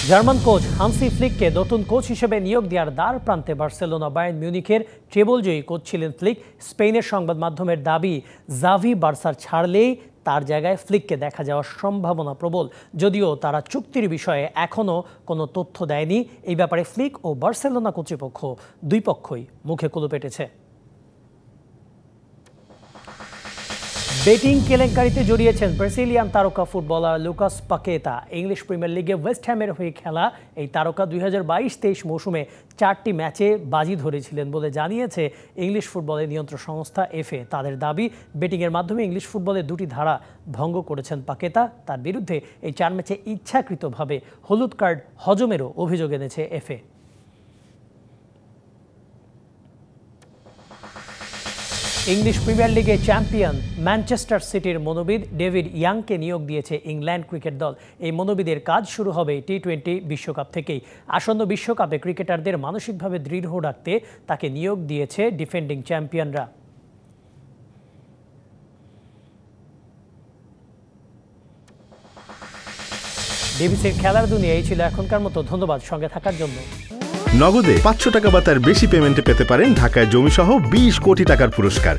German coach Hansi ফ্লিককে নতুন coach হিসেবে নিয়োগ দেওয়ার দ্বার প্রান্তে বার্সেলোনা বায়ার্ন মিউনিখের ট্রেবলজয়ী কোচ ছিলেন ফ্লিক। স্পেনের সংবাদ মাধ্যমের দাবি, জাভি বার্সার ছাড়লেই তার জায়গায় ফ্লিককে দেখা যাওয়ার সম্ভাবনা প্রবল। যদিও তারা চুক্তির বিষয়ে এখনও কোনো তথ্য দেয়নি। এই ব্যাপারে ফ্লিক ও বার্সেলোনা কর্তৃপক্ষ দুই পক্ষই মুখে কুলু পেটেছে। বেটিং কেলেঙ্কারিতে জড়িয়েছেন ব্রাজিলিয়ান তারকা footballer Lucas Paqueta. English premier লিগে ওয়েস্ট হ্যামের হয়ে খেলা এই তারকা 2022-23 মৌসুমে 4টি ম্যাচে বাজি ধরেছিলেন বলে জানিয়েছে ইংলিশ ফুটবলের নিয়ন্ত্রণ সংস্থা এফএ। তাদের দাবি, বেটিংয়ের মাধ্যমে ইংলিশ ফুটবলের 2টি ধারা ভঙ্গ করেছেন পাকেতা। তার বিরুদ্ধে এই 4 ম্যাচে ইচ্ছাকৃতভাবে হলুদ কার্ড হজমেরও অভিযোগ এনেছে এফএ। ইংলিশ প্রিমিয়ার লিগে চ্যাম্পিয়ন ম্যানচেস্টার সিটির মনোবিদ ডেভিড ইয়াংকে নিয়োগ দিয়েছে ইংল্যান্ড ক্রিকেট দল। এই মনোবিদের কাজ শুরু হবে টি-20 বিশ্বকাপ থেকেই। আসন্ন বিশ্বকাপে ক্রিকেটারদের মানসিকভাবে দৃঢ় রাখতে তাকে নিয়োগ দিয়েছে ডিফেন্ডিং চ্যাম্পিয়নরা। ডিবিসির খেলার দুনিয়ায় ছিল এখনকার মতো। ধন্যবাদ সঙ্গে থাকার জন্য। নগদে 500 টাকা বা তার বেশি পেমেন্টে পেতে পারেন ঢাকায় জমিসহ 20 কোটি টাকার পুরস্কার।